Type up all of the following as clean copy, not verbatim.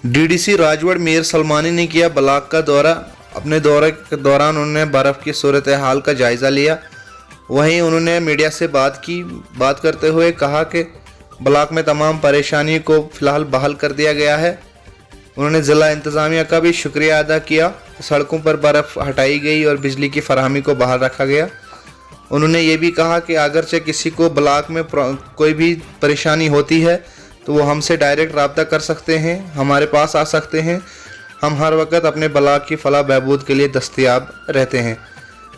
DDC राजवड़ Mir Salmani ने किया block का दौरा। अपने दौरे के दौरान उन्होंने बर्फ़ की सूरत हाल का जायज़ा लिया। वहीं उन्होंने मीडिया से बात करते हुए कहा कि ब्लॉक में तमाम परेशानियों को फ़िलहाल बहाल कर दिया गया है। उन्होंने ज़िला इंतज़ामिया का भी शुक्रिया अदा किया। सड़कों पर बर्फ़ हटाई गई और बिजली की फराहमी को बहाल रखा गया। उन्होंने ये भी कहा कि अगरचे किसी को ब्लॉक में कोई भी परेशानी होती है तो वो हमसे डायरेक्ट रब्ता कर सकते हैं, हमारे पास आ सकते हैं। हम हर वक्त अपने ब्लॉक की फलाह बहबूद के लिए दस्तयाब रहते हैं।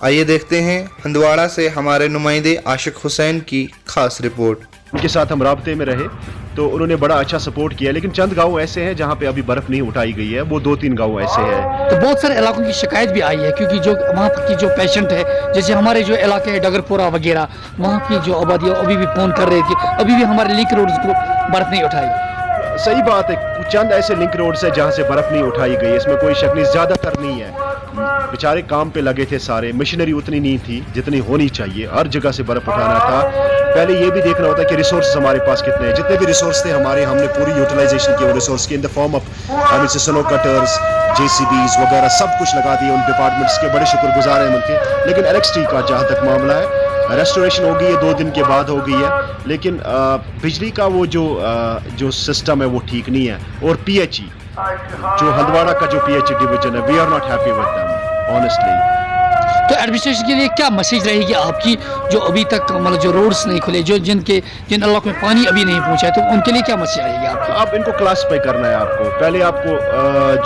आइए देखते हैं हंदवाड़ा से हमारे नुमाइंदे आशिक हुसैन की खास रिपोर्ट। उनके साथ हम राब्ते में रहे तो उन्होंने बड़ा अच्छा सपोर्ट किया, लेकिन चंद गांव ऐसे हैं जहां पे अभी बर्फ नहीं उठाई गई है। वो 2-3 गांव ऐसे हैं। तो बहुत सारे इलाकों की शिकायत भी आई है, क्योंकि जो वहाँ की जो पेशेंट है, जैसे हमारे जो इलाके है डगरपुरा वगैरह, वहाँ की जो आबादी है अभी भी फ़ोन कर रहे थे, अभी भी हमारे लिंक रोड को बर्फ़ नहीं उठाई। सही बात है, चंद ऐसे लिंक रोड से जहाँ से बर्फ नहीं उठाई गई, इसमें कोई शक नहीं। ज़्यादातर नहीं है, बेचारे काम पे लगे थे सारे। मशीनरी उतनी नहीं थी जितनी होनी चाहिए, हर जगह से बर्फ उठाना था। पहले ये भी देखना होता है कि रिसोर्स हमारे पास कितने हैं। जितने भी रिसोर्स थे हमारे, हमने पूरी यूटिलाइजेशन की वो रिसोर्स की in the form of snow cutters, JCBs वगैरह सब कुछ लगा दिए उन डिपार्टमेंट्स के। बड़े शुक्रगुजार हैं उनके। लेकिन इलेक्ट्रिसिटी का जहाँ तक मामला है, रेस्टोरेशन हो गई है, 2 दिन के बाद हो गई है, लेकिन बिजली का वो जो सिस्टम है वो ठीक नहीं है। और PHE जो हंदवाड़ा का जो PHE डिवीजन है, we are not happy with them honestly. तो एडमिनिस्ट्रेशन के लिए क्या मैसेज रहेगी आपकी, जो अभी तक मतलब जो रोड्स नहीं खुले, जिन इलाकों में पानी अभी नहीं पहुंचा है, तो उनके लिए क्या मैसेज रहेगी आपकी? अब इनको क्लासिफाई करना है आपको। पहले आपको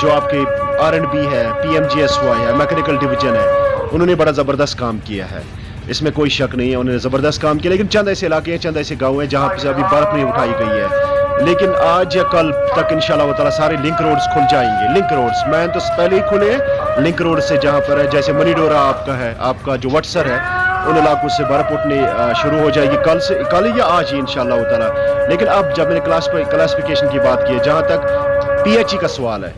जो आपके R&B है, PMGSY है, मैकेनिकल डिवीजन है, उन्होंने बड़ा ज़बरदस्त काम किया है, इसमें कोई शक नहीं है, उन्होंने ज़बरदस्त काम किया। लेकिन चंद ऐसे इलाके हैं, चंद ऐसे गाँव हैं जहाँ से अभी बर्फ़ नहीं उठाई गई है। लेकिन आज या कल तक इंशाल्लाह ताला सारे लिंक रोड्स खुल जाएंगे। लिंक रोड्स मैं तो पहले ही खुले हैं। लिंक रोड से जहाँ पर है, जैसे मनीडोरा आपका है, आपका जो वटसर है, उन इलाकों से बर्फ उठने शुरू हो जाएगी कल या आज ही इंशाल्लाह ताला। लेकिन अब जब मैंने क्लासिफिकेशन की बात की है, जहाँ तक PHE का सवाल है,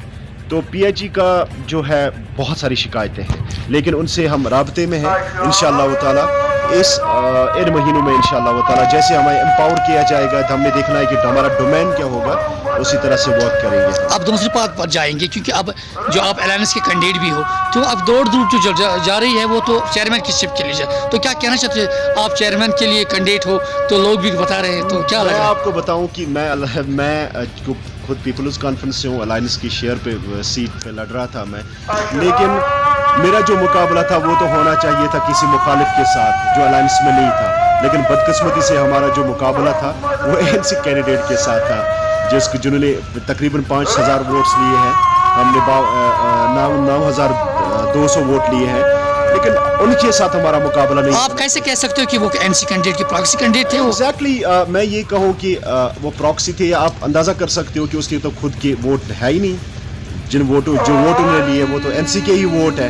तो PHE का जो है बहुत सारी शिकायतें हैं, लेकिन उनसे हम राब्ते में हैं। इंशाल्लाह ताला इन महीनों में इंशाल्लाह ताला जैसे हमें एम्पावर किया जाएगा, तो हमने देखना है कि हमारा डोमेन क्या होगा, उसी तरह से वर्क करेंगे। अब दूसरी बात पर जाएंगे, क्योंकि अब जो आप अलायंस के कैंडिडेट भी हो, तो अब दौड़ जो जा रही है वो तो चेयरमैन की शिप के लिए जाए। तो क्या कहना चाहते हैं आप, चेयरमैन के लिए कैंडिडेट हो तो लोग भी बता रहे हैं, तो क्या लग रहा है? आपको बताऊं कि मैं खुद पीपल्स कॉन्फ्रेंस से हूँ, अलायंस की शेयर पे सीट पे लड़ रहा था मैं। लेकिन मेरा जो मुकाबला था वो तो होना चाहिए था किसी मुखालिफ के साथ जो अलायंस में नहीं था। लेकिन बदकिस्मती से हमारा जो मुकाबला था वो ANC कैंडिडेट के साथ था, जिन्होंने तकरीबन 5000 वोट्स लिए हैं। हमने 9200 वोट लिए हैं, लेकिन उनके साथ हमारा मुकाबला नहीं। आप कैसे कह सकते हो कि वो NC कैंडिडेट के प्रॉक्सी कैंडिडेट थे? एग्जैक्टली मैं ये कहूँ कि वो प्रॉक्सी थे, या आप अंदाज़ा कर सकते हो कि उसके तो खुद के वोट है ही नहीं। जो वोट उन्होंने लिए वो तो NC के ही वोट है,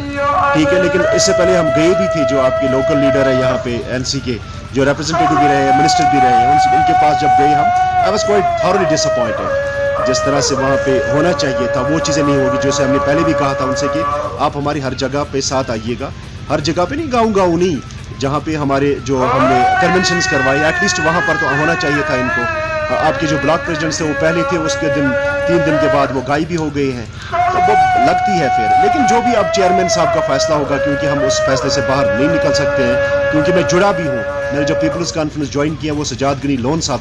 ठीक है। लेकिन इससे पहले हम गए भी थे, जो आपके लोकल लीडर है यहाँ पे NC के, जो रिप्रेजेंटेटिव भी रहे हैं, मिनिस्टर भी रहे हैं, उनके पास जब गए हम, I was quite thoroughly disappointed. जिस तरह से वहाँ पे होना चाहिए था वो चीज़ें नहीं होगी, जैसे हमने पहले भी कहा था उनसे कि आप हमारी हर जगह पे साथ आइएगा। हर जगह पे नहीं, गाँव नहीं, जहाँ पे हमारे जो हमने कन्वेंशंस करवाए, एटलीस्ट वहाँ पर तो होना चाहिए था इनको। आपके जो ब्लॉक प्रेसिडेंट थे वो पहले थे, उसके 3 दिन के बाद वो गायब भी हो गए हैं, तो वो लगती है फिर। लेकिन जो भी अब चेयरमैन साहब का फैसला होगा, क्योंकि हम उस फैसले से बाहर नहीं निकल सकते हैं, क्योंकि मैं जुड़ा भी हूँ। मैंने जो पीपल्स कॉन्फ्रेंस ज्वाइन किया वो सजाद गनी लोन साहब